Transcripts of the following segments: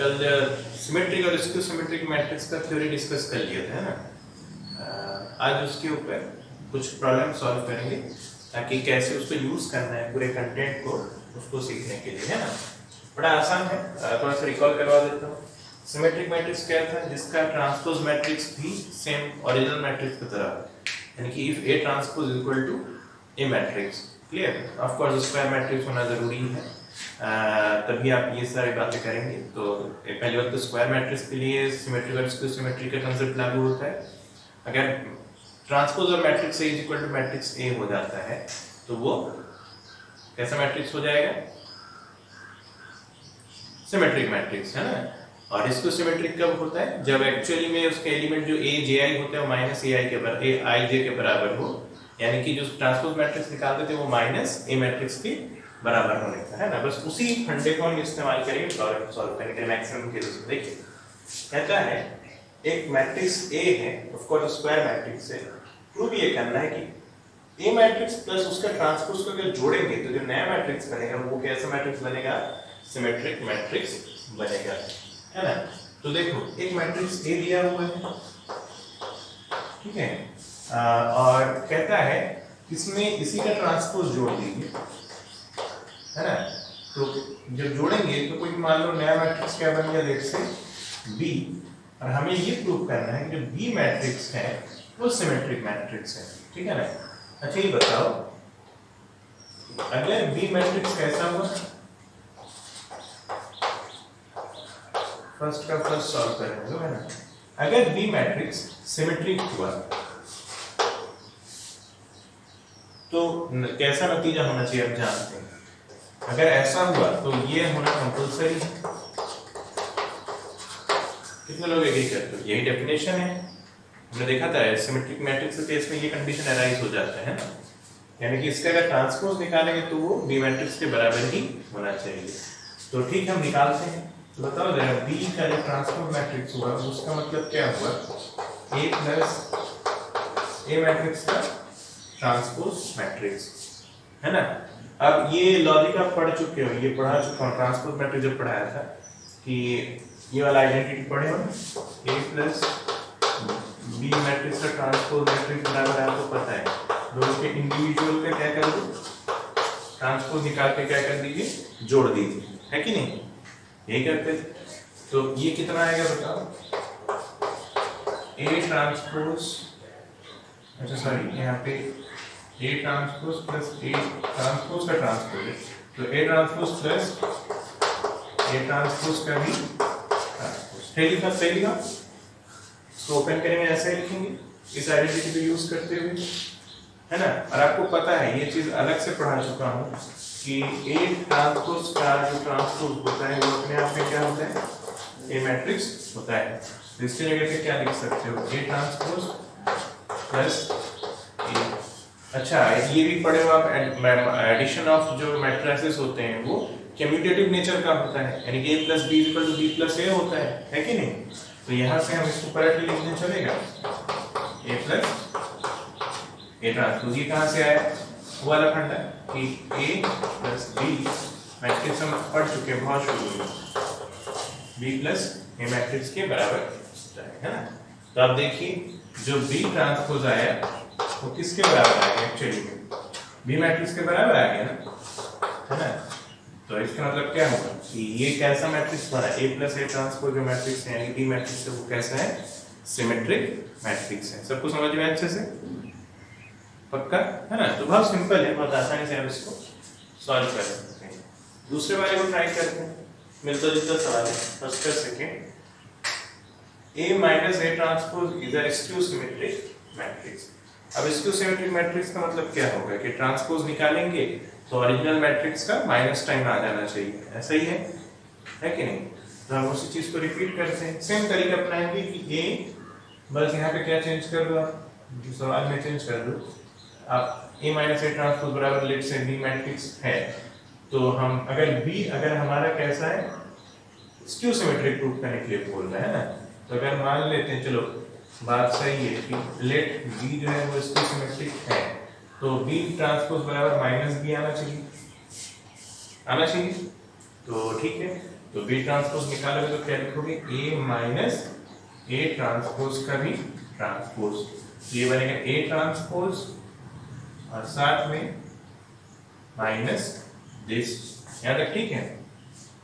कल सिमेट्रिक और skew symmetric matrix का थ्योरी डिस्कस कर लिया था, है ना। आज उसके ऊपर कुछ प्रॉब्लम सॉल्व करेंगे ताकि कैसे उसको यूज करना है पूरे कंटेंट को उसको सीखने के लिए, है ना। बड़ा आसान है, थोड़ा सा रिकॉल करवा देता हूँ। सिमेट्रिक मैट्रिक्स क्या था, जिसका ट्रांसपोज मैट्रिक्स भी सेम ओरिजिनल मैट्रिक्स की तरह, यानी कि if A transpose is equal to A matrix, clear. Of course square matrix होना जरूरी है, तभी आप ये सारी बातें करेंगे। तो पहली बात तो स्क्वायर मैट्रिक्स के लिए सिमेट्रिक और स्क्यू सिमेट्रिक का कांसेप्ट लागू होता है। अगर ट्रांसपोज और matrix A is equal to matrix A हो जाता है तो वो कैसा मैट्रिक्स हो जाएगा, सिमेट्रिक मैट्रिक्स, है ना। और इसको सिमेट्रिक कब होता है, जब एक्चुअली में उसके एलिमेंट जो ए जे आई होते हैं वो माइनस ए आई के बराबर, ए आई जे के बराबर हो, यानी कि जो ट्रांसपोज मैट्रिक्स निकालते थे वो माइनस ए मैट्रिक्स के बराबर होने का, है ना। बस उसी फंडे को हम इस्तेमाल करेंगे प्रॉब्लम सॉल्व करने के लिए मैक्सिमम केसेस में। देखिए कहता है एक मैट्रिक्स ए है, ऑफ कोर्स स्क्वायर मैट्रिक्स है, प्रूव ये करना है कि ए मैट्रिक्स प्लस उसका ट्रांसपोज को अगर जोड़ेंगे तो जो नया मैट्रिक्स बनेगा वो कैसा मैट्रिक्स बनेगा, सिमेट्रिक मैट्रिक्स बनेगा, है ना। तो देखो एक मैट्रिक्स ए दिया हुआ है, ठीक है, और कहता है इसमें इसी का ट्रांसपोज जोड़ दीजिए, है ना। तो जब जोड़ेंगे तो कोई मान लो नया मैट्रिक्स क्या बन गया, लेट से बी, और हमें ये प्रूव करना है कि जो बी मैट्रिक्स है वो सिमेट्रिक मैट्रिक्स है, ठीक है ना। अच्छा ये बताओ अगर बी मैट्रिक्स कैसा हुआ, फर्स्ट का फर्स्ट सॉल्व करेंगे, है ना। अगर बी मैट्रिक्स सिमेट्रिक हुआ तो कैसा नतीजा होना चाहिए आप जानते हैं। अगर ऐसा हुआ तो ये होना कंपलसरी है। कितने लोग एग्री करते हो, यही डेफिनेशन है। हमने देखा था सिमेट्रिक मैट्रिक्स के केस में ये कंडीशन अराइज हो जाता है ना, यानी कि इसका अगर ट्रांसपोज निकालेंगे तो वो बी मैट्रिक्स के बराबर ही होना चाहिए। तो ठीक है हम निकालते हैं। तो बताओ जरा बी का जो ट्रांसपोज मैट्रिक्स हुआ उसका मतलब क्या हुआ, ए प्लस ए मैट्रिक्स का ट्रांसपोज मैट्रिक्स, है ना। अब ये लॉजिक आप पढ़ चुके हो, ये पढ़ा चुका हूँ ट्रांसपोज मैट्रिक्स जब पढ़ाया था कि ये वाला आइडेंटिटी पढ़े हो, ए प्लस बी मैट्रिक्स का ट्रांसपोज मैट्रिक्स बराबर है, आपको पता है दोनों के इंडिविजुअल का क्या कर दो, ट्रांसपोज निकाल के क्या कर दीजिए, जोड़ दीजिए, है कि नहीं, यही करते थे। तो ये कितना आएगा बताओ, ए ट्रांसपोज, अच्छा सॉरी यहाँ पे A transpose plus A transpose का ट्रांसपोज है, तो A transpose plus A transpose का भी ट्रांसपोज, सही लिखा, सही लिखा। इसको ओपन करेंगे ऐसे ही लिखेंगे इस आइडेंटिटी को यूज करते हुए, है ना। और आपको पता है ये चीज अलग से पढ़ा चुका हूँ कि ए ट्रांसपोज का जो ट्रांसपोज होता है वो अपने आप में क्या होता है, ए मैट्रिक्स होता है। तो इसकी जगह पे क्या लिख सकते हो, ए ट्रांसपोज प्लस ए। अच्छा ये भी पढ़े हो आप, एडिशन ऑफ जो मैट्रिसेस होते हैं वो कम्यूटेटिव नेचर का होता है, यानी कि a plus B equal to B plus A होता है कि नहीं। तो यहाँ से हम इसको पलट के लिखने चलेगा a प्लस ए ट्रांसपोज, ये कहाँ से आया, वो वाला फंडा कि a प्लस बी मैट्रिक्स हम पढ़ चुके हैं बहुत शुरू में, b प्लस ए मैट्रिक्स के बराबर होता है ना। तो आप देखिए जो b ट्रांसपोज आया वो किसके बराबर आ गया, एक्चुअली में बी मैट्रिक्स के बराबर आ गया ना, है ना। तो इसका मतलब क्या होगा कि ये कैसा मैट्रिक्स बना, ए प्लस ए ट्रांसपोज जो मैट्रिक्स है यानी बी मैट्रिक्स है वो कैसा है, सिमेट्रिक मैट्रिक्स है। सबको समझ में अच्छे से, पक्का, है ना। तो बहुत सिंपल है, बहुत आसानी से आप इसको सॉल्व कर सकते हैं। दूसरे वाले को ट्राई करते हैं, मिलता जुलता सवाल है, फर्स्ट का second, A minus A transpose is a skew symmetric matrix. अब स्क्यू सिमेट्रिक मैट्रिक्स का मतलब क्या होगा कि ट्रांसपोज निकालेंगे तो ओरिजिनल मैट्रिक्स का माइनस टाइम आ जाना चाहिए, ऐसा ही है कि नहीं। तो हम उसी चीज को रिपीट करते हैं, सेम तरीका अपनाएंगे कि ए, बस यहाँ पे क्या चेंज कर दो आप, जो सवाल में चेंज कर दो आप, ए माइनस ए ट्रांसपोज बराबर लेट से बी मैट्रिक्स है, तो हम अगर बी अगर हमारा कैसा है, स्क्यू सिमेट्रिक प्रूफ करने के लिए बोल रहे हैं ना। तो अगर मान लेते हैं, चलो बात सही है कि लेट बी जो है वो स्क्यू सिमेट्रिक है, तो बी ट्रांसपोज बराबर माइनस बी आना चाहिए, तो ठीक है। तो बी ट्रांसपोज निकालोगे तो क्या लिखोगे, ए माइनस ए ट्रांसपोज का भी ट्रांसपोज, तो ये बनेगा ए ट्रांसपोज और साथ में माइनस दिस, यहाँ तक ठीक है।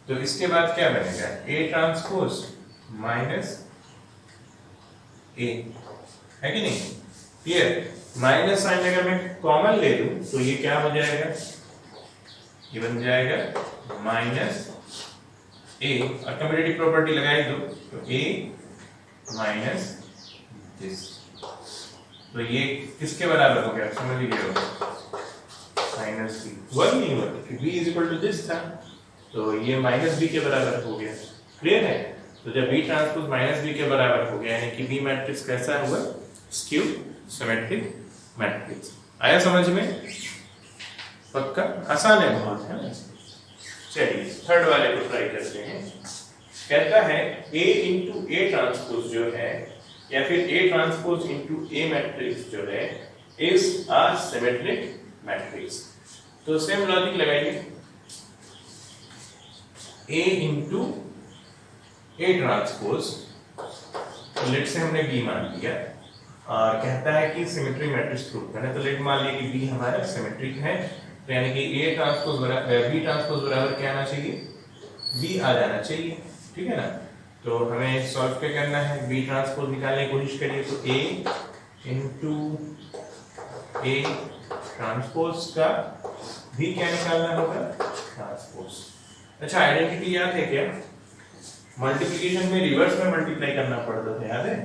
तो इसके बाद क्या बनेगा, ए ट्रांसपोज माइनस ए, है कि नहीं, क्लियर। माइनस साइन अगर मैं कॉमन ले लूं तो ये क्या हो जाएगा, ये बन जाएगा माइनस ए, और कम्यूटेटिव प्रॉपर्टी लगाई दो तो ए माइनस दिस, तो ये किसके बराबर हो गया, समझ लीजिए माइनस बी, हुआ नहीं हुआ, B is equal to this था, तो ये माइनस बी के बराबर हो गया, क्लियर है। तो जब बी ट्रांसपोज माइनस बी के बराबर हो गया, यानी कि बी मैट्रिक्स कैसा हुआ, स्क्यू सिमेट्रिक मैट्रिक्स। आया समझ में, पक्का, आसान है बहुत, है ना। चलिए थर्ड वाले को ट्राई करते हैं। कहता है A इंटू ए ट्रांसपोज जो है, या फिर A transpose into A matrix जो है इज अ सिमेट्रिक मैट्रिक्स। तो सेम लॉजिक लगाइए, A इंटू ए ट्रांसपोज, तो लेट से हमने B मान लिया और कहता है कि सिमेट्रिक मैट्रिक्स प्रूव करना, तो लेट मान लिया कि B हमारा सिमेट्रिक है, तो यानी कि A ट्रांसपोज बराबर B ट्रांसपोज बराबर क्या आना चाहिए, B आ जाना चाहिए, ठीक है ना। तो हमें सॉल्व क्या करना है, B ट्रांसपोज निकालने की कोशिश करिए, तो A इंटू ए ट्रांसपोज का भी क्या निकालना होगा, ट्रांसपोज। अच्छा आइडेंटिटी याद है क्या, मल्टीप्लिकेशन में रिवर्स में मल्टीप्लाई करना पड़ता था, याद है,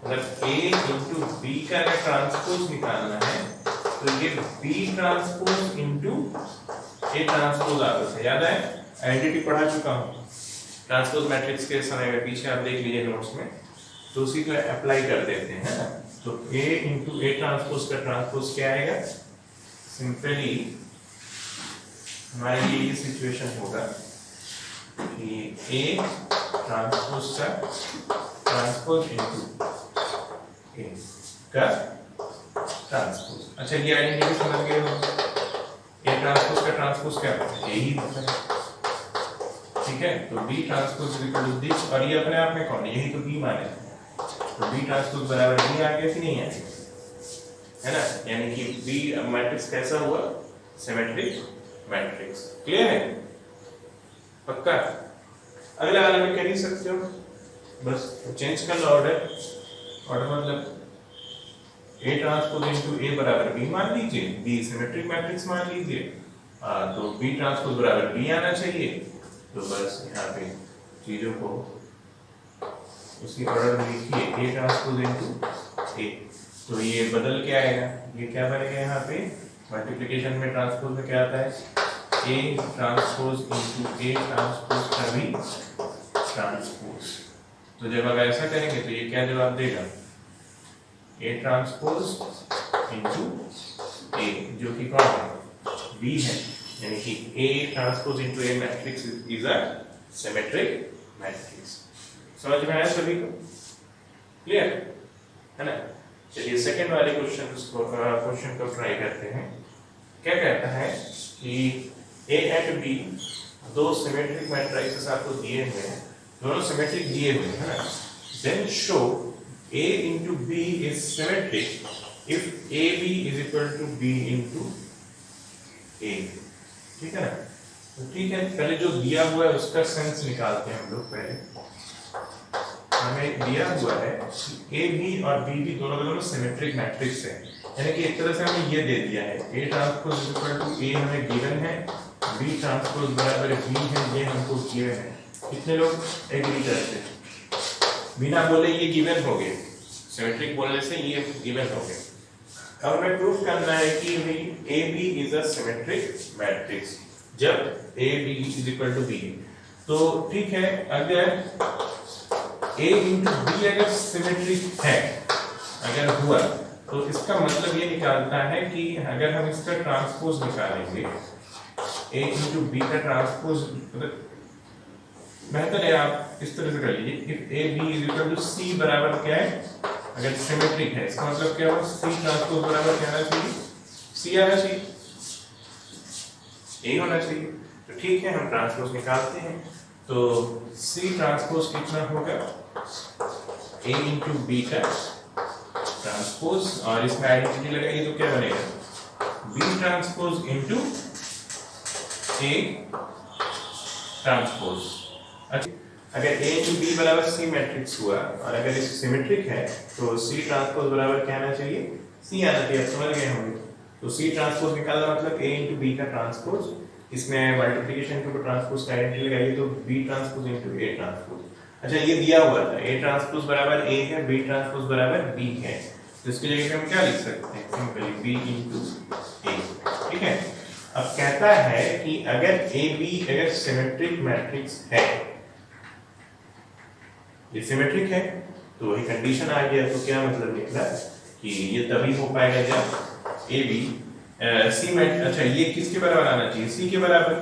अगर A इंटू बी का अगर ट्रांसपोज निकालना है तो ये B transpose into A transpose आता था, याद है, आइडेंटिटी पढ़ा चुका हूँ ट्रांसपोज मैट्रिक्स के समय में, पीछे आप देख लीजिए नोट्स में, तो उसी को अप्लाई कर देते हैं ना। तो A इंटू ए ट्रांसपोज का ट्रांसपोज क्या आएगा, सिंपली हमारे लिए ये सिचुएशन होगा कि A ट्रांसपोज का ट्रांसपोज इंटू ए का ट्रांसपोज। अच्छा ये आइडेंटिटी समझ गए हो, ए ट्रांसपोज का ट्रांसपोज क्या होता है, यही होता है, ठीक है। तो B transpose is equal to this, और ये अपने आप में कौन है, यही तो B माने, तो B ट्रांसपोज बराबर B आ गया कि नहीं है, है ना, यानी कि B मैट्रिक्स कैसा हुआ, सिमेट्रिक मैट्रिक्स, क्लियर है, पक्का। अगला वाला में कर ही सकते हो, बस चेंज कर लो ऑर्डर, ऑर्डर मतलब A ट्रांसपोज इनटू A बराबर B मान लीजिए, B सिमेट्रिक मैट्रिक्स मान लीजिए, तो B ट्रांसपोज बराबर B आना चाहिए, तो बस यहाँ पे चीजों को उसी ऑर्डर में लिखिए, A ट्रांसपोज इनटू A, तो ये बदल के आएगा, ये क्या बनेगा, यहाँ पे मल्टीप्लिकेशन में ट्रांसपोज में क्या आता है, A transpose into A transpose का भी ट्रांसपोज। तो जब आप ऐसा करेंगे तो ये क्या जवाब देगा, A ट्रांसपोज इनटू A, जो कि कौन है, B है, यानी कि A transpose into A matrix is a symmetric matrix. समझ में आया सभी को, क्लियर है ना। चलिए सेकंड वाले क्वेश्चन को ट्राई करते हैं। क्या कहता है कि A एंड B दो सिमेट्रिक मैट्रिसेस आपको दिए हुए हैं, दोनों सिमेट्रिक दिए हुए हैं ना, then show A into B is symmetric if AB is equal to B into A, ठीक है ना। तो ठीक है, पहले जो दिया हुआ है उसका सेंस निकालते हैं हम लोग। पहले हमें दिया हुआ है कि A B और B भी दोनों सिमेट्रिक मैट्रिक्स है, यानी कि एक तरह से हमें ये दे दिया है A transpose is equal to A हमें गिवन है, B ट्रांसपोज बराबर B है, ये हमको गिवन है। कितने लोग एग्री करते हैं, बिना बोले ये गिवन हो गए, सिमेट्रिक बोलने से ये गिवन हो गए। अब हमें प्रूफ करना है कि भाई AB is a symmetric matrix जब AB is equal to B। तो ठीक है, अगर A इंटू B अगर सिमेट्रिक है, अगर हुआ, तो इसका मतलब ये निकालता है कि अगर हम इसका ट्रांसपोज निकालेंगे, A इंटू B का ट्रांसपोज, मतलब बेहतर है आप इस तरह से कर लीजिए, if AB is equal to C बराबर क्या है, अगर सिमेट्रिक है, इसका मतलब क्या होगा, C ट्रांसपोज बराबर क्या आना चाहिए, C आना चाहिए, यही होना चाहिए। तो ठीक है, हम ट्रांसपोज निकालते हैं। तो C ट्रांसपोज कितना होगा, A इंटू बी का ट्रांसपोज, और इसमें आइडेंटिटी लगाइए तो क्या बनेगा, B transpose into A transpose. अच्छा, अगर A इंटू बी बराबर C मैट्रिक्स हुआ और अगर इस सिमेट्रिक है तो C ट्रांसपोज बराबर क्या आना चाहिए, C आना चाहिए। आप समझ गए होंगे। तो C ट्रांसपोज निकालना मतलब A इंटू बी का ट्रांसपोज, इसमें मल्टीप्लिकेशन के ऊपर ट्रांसपोज का आइडेंटिटी लगाइए तो B transpose into A transpose. अच्छा, ये दिया हुआ था A ट्रांसपोज बराबर A है, B ट्रांसपोज बराबर B है, तो इसकी जगह पे हम क्या लिख सकते हैं, सिंपली B इंटू A। ठीक है। अब कहता है कि अगर AB अगर सिमेट्रिक मैट्रिक्स है, ये सिमेट्रिक है, तो वही कंडीशन आ गया। तो क्या मतलब निकला कि ये तभी हो पाएगा जब AB C मैट्रिक्स, अच्छा ये किसके बराबर आना चाहिए, C के बराबर,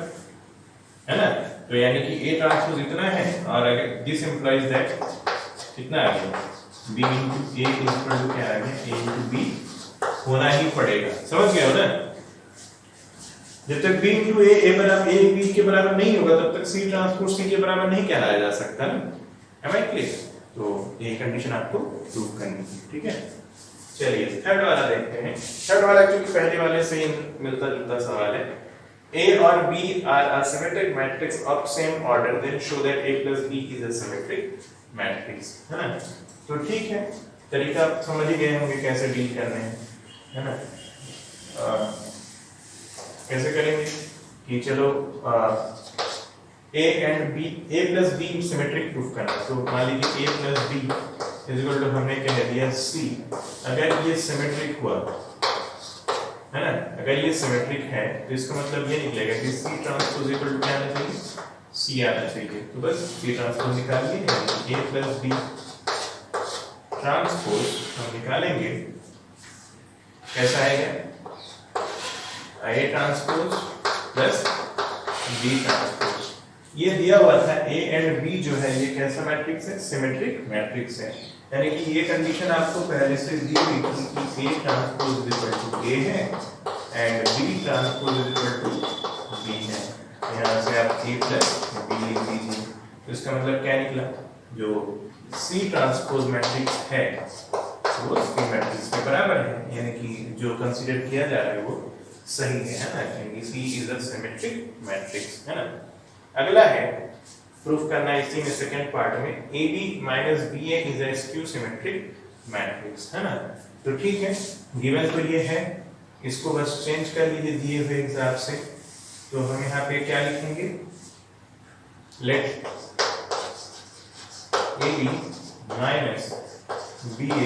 है ना। तो यानी कि A ट्रांसपोज इतना है, और अगर दिस इंप्लाइज दैट कितना आ गया, B into A equal to क्या आ गया, A इंटू B होना ही पड़ेगा। समझ गए हो ना। जब तक B इंटू A बराबर A B के बराबर नहीं होगा तब तक C ट्रांसपोज C के बराबर नहीं कहलाया जा सकता ना। Am I clear? तो ये कंडीशन आपको प्रूव करनी है। ठीक है, चलिए थर्ड वाला देखते हैं। थर्ड वाला क्योंकि पहले वाले से ही मिलता जुलता सवाल है। A और B are a symmetric matrix of same order, then show that A plus B is a symmetric matrix, है ना। तो ठीक है, तरीका आप समझ ही गए होंगे कैसे डील करने हैं, है ना। कैसे करेंगे कि चलो A and B, A plus B symmetric proof करना। तो मान लीजिए A plus B is equal to हमने कह दिया C। अगर ये सिमेट्रिक हुआ, है ना, अगर ये सिमेट्रिक है तो इसका मतलब ये निकलेगा कि C ट्रांसपोज इक्वल टू क्या आना चाहिए, C आना चाहिए। तो बस C ट्रांसपोज निकालिए, यानी A प्लस B ट्रांसपोज हम निकालेंगे, कैसा आएगा, A transpose plus B transpose. ये दिया हुआ था A एंड B जो है ये कैसा मैट्रिक्स है, सिमेट्रिक मैट्रिक्स है। यानी कि ये कंडीशन आपको पहले से दी हुई थी कि A transpose equal to A है and B transpose equal to B है। यहाँ से आप A प्लस B लिख दीजिए। तो इसका मतलब क्या निकला, जो C ट्रांसपोज मैट्रिक्स है वो C मैट्रिक्स के बराबर है, यानी कि जो कंसीडर किया जा रहा है वो सही है ना, यानी C is a symmetric matrix, है ना। अगला है प्रूफ करना इसी में सेकंड पार्ट में, AB minus BA is a skew symmetric matrix, है ना। तो ठीक है, गिवन तो ये है, इसको बस चेंज कर लीजिए दिए हुए हिसाब से। तो हम यहाँ पे क्या लिखेंगे, let AB minus BA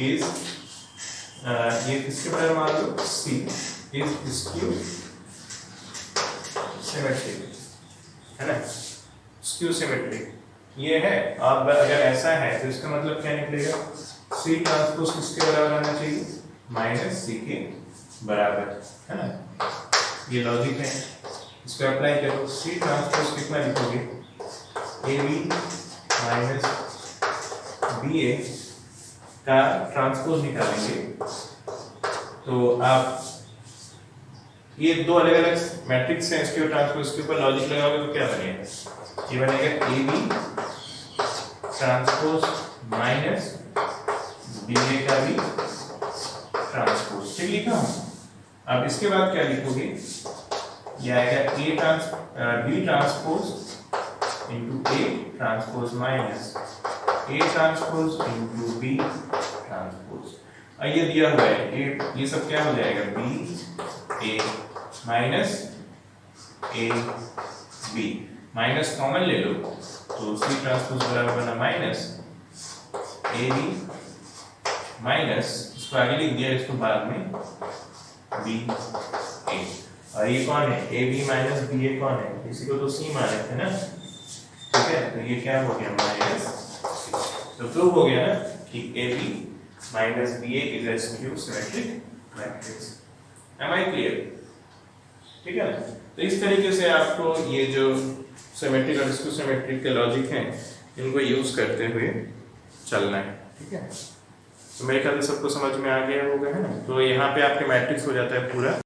is ये किसके बराबर मान लो, C इज स्क्यू सिमेट्रिक, है ना, स्क्यू सिमेट्रिक ये है। अब अगर ऐसा है तो इसका मतलब क्या निकलेगा, C ट्रांसपोज किसके बराबर आना चाहिए, माइनस C के बराबर, है ना। ये लॉजिक है, इसको अप्लाई करो। C ट्रांसपोज कितना लिखोगे, AB माइनस BA का ट्रांसपोज निकालेंगे तो आप ये दो अलग अलग मैट्रिक्स हैं, इसके ट्रांसपोज के ऊपर लॉजिक लगाओगे तो क्या बनेगा, ये बनेगा AB ट्रांसपोज माइनस BA का भी ट्रांसपोज। ठीक लिखा हूं। अब इसके बाद क्या लिखोगे, ये आएगा B transpose into A transpose minus A transpose into B transpose. ये दिया हुआ है, ये सब क्या हो जाएगा, B A minus A B, minus common ले लो तो C ट्रांसपोज बराबर बना माइनस AB माइनस, इसको आगे लिख दिया, इसको बाद में B A। और ये कौन है, AB माइनस BA कौन है, इसी को तो C माने थे ना। ठीक है, तो ये क्या हो गया, माइनस। तो प्रूव हो गया ना कि AB minus BA is a skew symmetric matrix. Am I clear? ठीक है ना। तो इस तरीके से आपको ये जो सिमेट्रिक और स्क्यू सिमेट्रिक के लॉजिक हैं इनको यूज करते हुए चलना है। ठीक है, तो मेरे ख्याल से सबको समझ में आ गया होगा, है ना। तो यहाँ पे आपके मैट्रिक्स हो जाता है पूरा